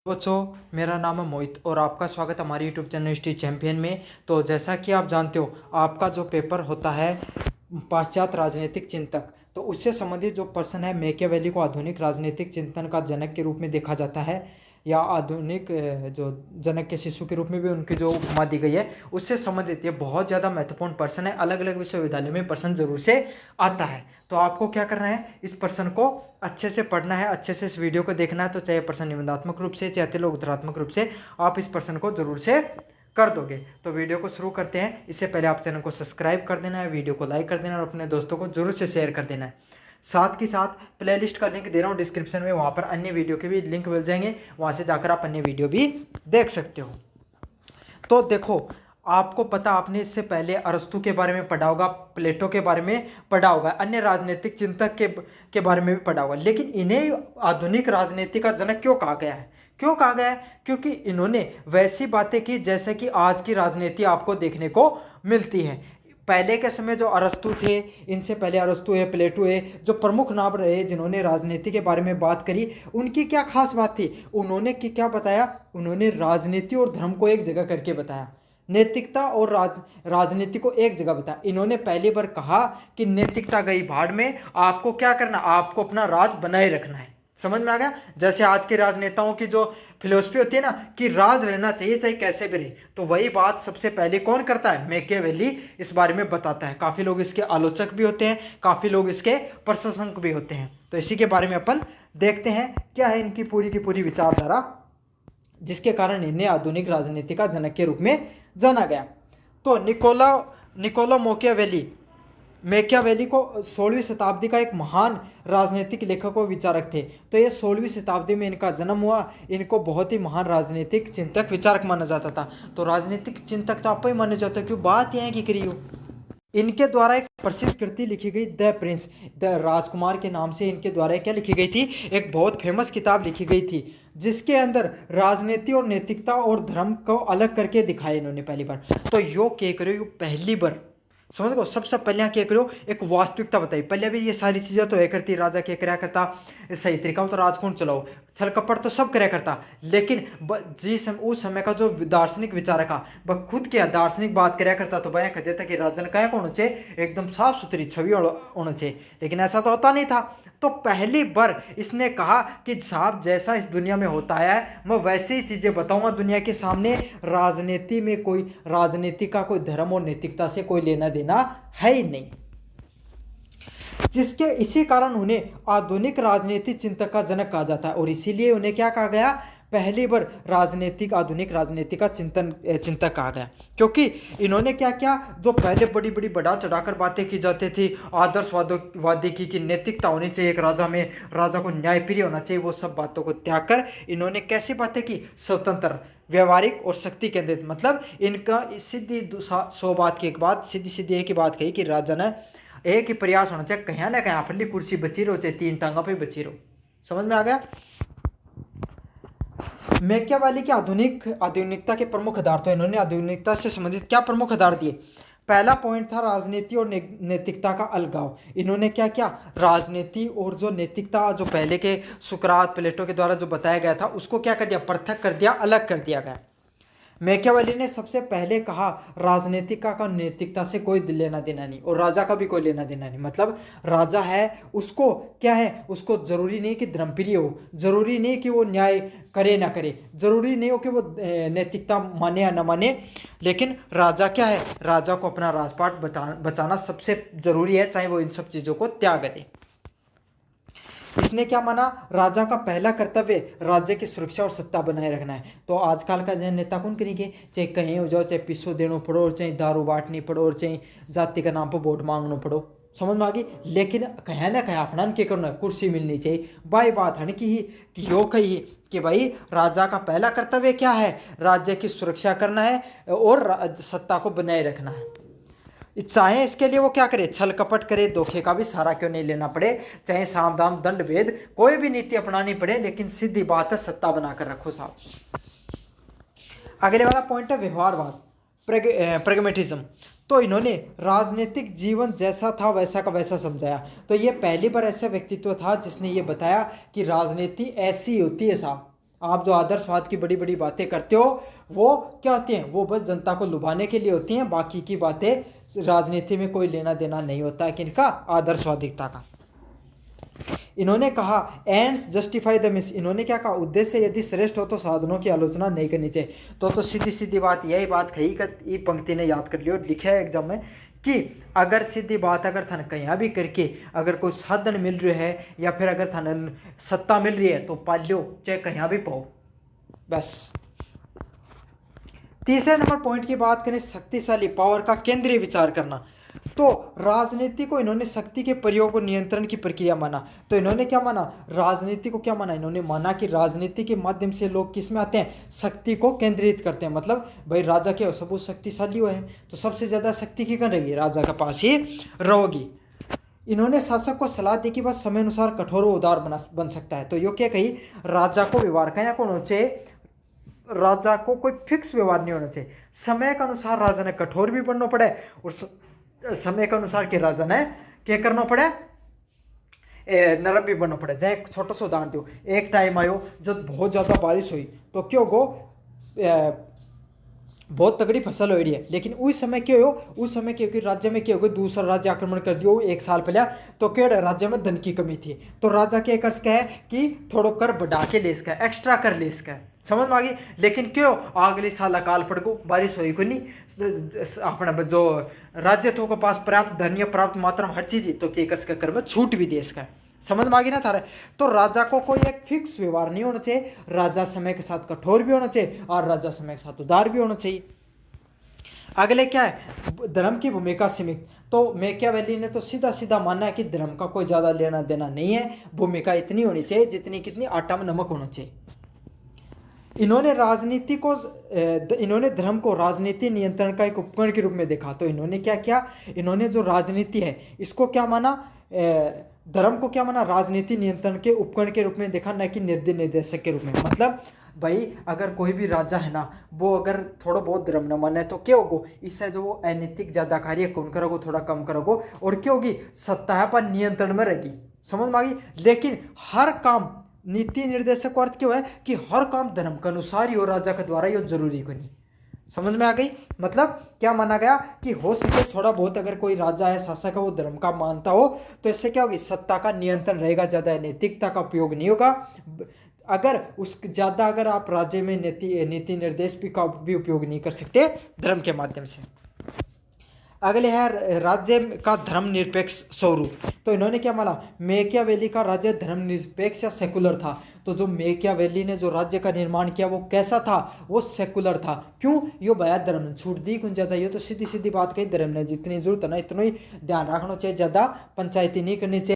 बच्चों, मेरा नाम है मोहित और आपका स्वागत है हमारे यूट्यूब चैनल हिस्ट्री चैंपियन में। तो जैसा कि आप जानते हो, आपका जो पेपर होता है पाश्चात्य राजनीतिक चिंतक, तो उससे संबंधित जो पर्सन है मैकियावेली को आधुनिक राजनीतिक चिंतन का जनक के रूप में देखा जाता है, या आधुनिक जो जनक के शिशु के रूप में भी उनकी जो उपमा दी गई है उससे संबंधित ये बहुत ज़्यादा महत्वपूर्ण पर्सन है। अलग अलग विश्वविद्यालयों में पर्सन जरूर से आता है। तो आपको क्या करना है, इस पर्सन को अच्छे से पढ़ना है, अच्छे से इस वीडियो को देखना है। तो चाहे पर्सन निबंधात्मक रूप से चाहे लोग उत्तरात्मक रूप से, आप इस पर्सन को जरूर से कर दोगे। तो वीडियो को शुरू करते हैं। इससे पहले आप चैनल को सब्सक्राइब कर देना है, वीडियो को लाइक कर देना और अपने दोस्तों को जरूर से शेयर कर देना है। साथ ही साथ प्लेलिस्ट का लिंक दे रहा हूँ डिस्क्रिप्शन में, वहाँ पर अन्य वीडियो के भी लिंक मिल जाएंगे, वहाँ से जाकर आप अन्य वीडियो भी देख सकते हो। तो देखो, आपको पता, आपने इससे पहले अरस्तु के बारे में पढ़ा होगा, प्लेटो के बारे में पढ़ा होगा, अन्य राजनीतिक चिंतक के बारे में भी पढ़ा होगा, लेकिन इन्हें आधुनिक राजनीति का जनक क्यों कहा गया है? क्यों कहा गया है? क्योंकि इन्होंने वैसी बातें की जैसे कि आज की राजनीति आपको देखने को मिलती है। पहले के समय जो अरस्तु थे, इनसे पहले अरस्तु है, प्लेटो है, जो प्रमुख नाम रहे जिन्होंने राजनीति के बारे में बात करी, उनकी क्या खास बात थी? उन्होंने क्या बताया? उन्होंने राजनीति और धर्म को एक जगह करके बताया, नैतिकता और राजनीति को एक जगह बताया। इन्होंने पहली बार कहा कि नैतिकता गई भाड़ में, आपको क्या करना, आपको अपना राज बनाए रखना है। समझ में आ गया? जैसे आज के राजनेताओं की जो फिलोसफी होती है ना कि राज रहना चाहिए चाहे कैसे भी रहे, तो वही बात सबसे पहले कौन करता है? मैकियावेली इस बारे में बताता है। काफी लोग इसके आलोचक भी होते हैं, काफी लोग इसके प्रशंसक भी होते हैं। तो इसी के बारे में अपन देखते हैं क्या है इनकी पूरी की पूरी विचारधारा, जिसके कारण इन्हें आधुनिक राजनीति का जनक के रूप में जाना गया। तो निकोलो मैकियावेली को 16वीं शताब्दी का एक महान राजनीतिक लेखक और विचारक थे। तो ये 16वीं शताब्दी में इनका जन्म हुआ। इनको बहुत ही महान राजनीतिक चिंतक विचारक माना जाता था। तो राजनीतिक चिंतक तो आपको ही माने जाते हैं, क्यों? बात यह है कि करियो, इनके द्वारा एक प्रसिद्ध कृति लिखी गई, द प्रिंस, द राजकुमार के नाम से इनके द्वारा क्या लिखी गई थी? एक बहुत फेमस किताब लिखी गई थी, जिसके अंदर राजनीति और नैतिकता और धर्म को अलग करके दिखाया इन्होंने पहली बार। तो यो क्या करो, पहली बार समझ गो, सबसे पहले क्या करो, एक वास्तविकता बताई। पहले भी ये सारी चीज़ें तो है करती, राजा क्या कराया करता, सही तरीका तो राजकौन चलाओ, छल कपट तो सब कराया करता, लेकिन उस समय का जो दार्शनिक विचारक था, वह खुद क्या दार्शनिक बात कराया करता, तो वह कहते था कि राजन क्या होना चाहिए, एकदम साफ सुथरी छवि होना चाहिए, लेकिन ऐसा तो होता नहीं था। तो पहली बार इसने कहा कि साहब, जैसा इस दुनिया में होता है मैं वैसी ही चीजें बताऊंगा दुनिया के सामने। राजनीति में कोई, राजनीति का कोई धर्म और नैतिकता से कोई लेना देना है ही नहीं। जिसके इसी कारण उन्हें आधुनिक राजनीति चिंतक का जनक कहा जाता है, और इसीलिए उन्हें क्या कहा गया? पहली बार आधुनिक राजनीति का चिंतक कहा गया, क्योंकि इन्होंने क्या किया? जो पहले बड़ी बड़ी बढ़ा चढ़ाकर बातें की जाती थी, आदर्शवादी की नैतिकता होनी चाहिए एक राजा में, राजा को न्यायप्रिय होना चाहिए, वो सब बातों को त्याग कर इन्होंने कैसी बातें की? स्वतंत्र, व्यवहारिक और शक्ति केंद्रित। मतलब इनका सीधी 100 बात की एक बात, सीधी सीधी एक ही बात कही कि राजा ने एक ही प्रयास होना चाहिए, कहीं ना कहीं अपनी कुर्सी बची रहो, चाहे 3 टांगा पे बची रहो। समझ में आ गया? मैकियावेली की आधुनिकता के प्रमुख आधार, तो इन्होंने आधुनिकता से संबंधित क्या प्रमुख आधार दिए? पहला पॉइंट था राजनीति और नैतिकता का अलगाव। इन्होंने क्या किया? राजनीति और जो नैतिकता, जो पहले के सुकरात, प्लेटो के द्वारा जो बताया गया था, उसको क्या कर दिया? पृथक कर दिया, अलग कर दिया गया। मैकियावेली ने सबसे पहले कहा राजनीतिक का नैतिकता से कोई लेना देना नहीं, और राजा का भी कोई लेना देना नहीं। मतलब राजा है, उसको क्या है? उसको जरूरी नहीं कि धर्मप्रिय हो, जरूरी नहीं कि वो न्याय करे ना करे, जरूरी नहीं हो कि वो नैतिकता माने या ना माने, लेकिन राजा क्या है? राजा को अपना राजपाट बचाना सबसे जरूरी है, चाहे वो इन सब चीजों को त्याग दे। इसने क्या माना? राजा का पहला कर्तव्य राज्य की सुरक्षा और सत्ता बनाए रखना है। तो आजकल का नेता कौन करेंगे? चाहे कहीं हो जाओ, चाहे पिसो देना पड़ो, और चाहे दारू बांटनी पड़ो, और चाहे जाति का नाम पर वोट मांगना पड़ो। समझ में आ गई? लेकिन कहीं ना कहीं अपना के करना, कुर्सी मिलनी चाहिए। बाई बात है कि यो कही कि भाई राजा का पहला कर्तव्य क्या है? राज्य की सुरक्षा करना है और सत्ता को बनाए रखना है। चाहे इसके लिए वो क्या करे? छल कपट करे, धोखे का भी सहारा क्यों नहीं लेना पड़े, चाहे साम दाम दंड भेद कोई भी नीति अपनानी पड़े, लेकिन सीधी बात है, सत्ता बनाकर रखो साहब। अगले वाला पॉइंट है व्यवहारवाद, प्रेगमेटिज्म। तो इन्होंने राजनीतिक जीवन जैसा था वैसा का वैसा समझाया। तो ये पहली बार ऐसा व्यक्तित्व था जिसने ये बताया कि राजनीति ऐसी होती है साहब, आप जो आदर्शवाद की बड़ी बड़ी बातें करते हो वो क्या होती हैं, वो बस जनता को लुभाने के लिए होती हैं। बाकी की बातें राजनीति में कोई लेना देना नहीं होता है किनका, आदर्शवादिकता का। इन्होंने कहा एंड्स जस्टिफाई द मीन्स, इन्होंने क्या कहा, उद्देश्य यदि श्रेष्ठ हो तो साधनों की आलोचना नहीं करनी चाहिए। तो सीधी सीधी बात यही बात कही कि पंक्ति ने याद कर लियो, लिखा है एग्जाम में कि अगर सीधी बात अगर थाने कहीं भी करके अगर कोई साधन मिल रहा है या फिर अगर थाने सत्ता मिल रही है तो पाल लो, चाहे कहीं भी पाओ बस। तीसरे नंबर पॉइंट की बात करें, शक्तिशाली पावर का केंद्रीय विचार करना। तो राजनीति को इन्होंने शक्ति के प्रयोग और नियंत्रण की प्रक्रिया माना। तो इन्होंने क्या माना, राजनीति को क्या माना, इन्होंने माना कि राजनीति के माध्यम से लोग किस में आते हैं, शक्ति को केंद्रित करते हैं। मतलब भाई राजा के सब शक्तिशाली हुए हैं तो सबसे ज्यादा शक्ति की रहेगी, राजा के पास ही रहोगी। इन्होंने शासक को सलाह दी कि बस समय अनुसार कठोर व उदार बन सकता है। तो यो क्या कही, राजा को व्यवहार का या कौन होना चाहिए, राजा को कोई फिक्स व्यवहार नहीं होना चाहिए। समय के अनुसार राजा ने कठोर भी बनना पड़े और समय के अनुसार के राजा ने क्या करना पड़े, नरम भी बनना पड़े। जैसे एक छोटा सा उदाहरण दो, एक टाइम आयो जब बहुत ज़्यादा बारिश हुई तो क्यों गो बहुत तगड़ी फसल हो रही है, लेकिन उस समय क्या हो, उस समय क्योंकि राज्य में क्या हो गया, दूसरा राज्य आक्रमण कर दियो एक साल पहले, तो क्या राज्य में धन की कमी थी तो राजा क्या कर सका है कि थोड़ा कर बढ़ा के ले सका, एक्स्ट्रा कर ले सका, समझ में आ गई। लेकिन क्यों अगले साल अकाल पड़ गो, बारिश हुई को नहीं, अपना जो राज्य तो के पास पर्याप्त धन या पर्याप्त मात्रा में हर चीज तो क्या कर सका, कर में छूट भी दे सका। समझ में आ गई ना थारे। तो राजा को कोई एक फिक्स व्यवहार नहीं होना चाहिए, राजा समय के साथ कठोर भी होना चाहिए और राजा समय के साथ उदार भी होना चाहिए। अगले क्या है, धर्म की भूमिका सीमित। तो मैकियावेली ने तो सीधा सीधा मानना है कि धर्म का कोई ज्यादा लेना देना नहीं है, भूमिका इतनी होनी चाहिए जितनी कितनी आटा में नमक होना चाहिए। इन्होंने राजनीति को, इन्होंने धर्म को राजनीति नियंत्रण का एक उपकरण के रूप में देखा। तो इन्होंने क्या किया, इन्होंने जो राजनीति है इसको क्या माना, धर्म को क्या माना, राजनीति नियंत्रण के उपकरण के रूप में देखा, न कि निर्देशक के रूप में। मतलब भाई अगर कोई भी राजा है ना, वो अगर थोड़ा बहुत धर्म न माने तो क्या होगा, इससे जो वो अनैतिक ज्यादा कार्य कौन करोगे, थोड़ा कम करोगे और क्या होगी, सत्ता पर नियंत्रण में रहेगी। समझ में आ गई। लेकिन हर काम, नीति निर्देशक का अर्थ क्यों है कि हर काम धर्म के अनुसार ही हो, राजा के द्वारा ही जरूरी को नहीं। समझ में आ गई। मतलब क्या माना गया कि हो सके थोड़ा बहुत अगर कोई राजा है, शासक है, वो धर्म का मानता हो तो इससे क्या होगी, सत्ता का नियंत्रण रहेगा, ज्यादा नैतिकता का उपयोग नहीं होगा। अगर उस ज्यादा अगर आप राज्य में नीति निर्देश भी का भी उपयोग नहीं कर सकते धर्म के माध्यम से। अगले है राज्य का धर्मनिरपेक्ष स्वरूप। तो इन्होंने क्या माना, मैकियावेली का राज्य धर्मनिरपेक्ष या सेकुलर था। तो जो मैकियावेली ने जो राज्य का निर्माण किया वो कैसा था, वो सेकुलर था। क्यों, यो भया धर्म ने छूट दी कुछ ज्यादा, ये तो सीधी सीधी बात कही, धर्म ने जितनी जरूरत है ना इतना ही ध्यान रखना चाहिए, ज्यादा पंचायती नहीं करनी चाहिए।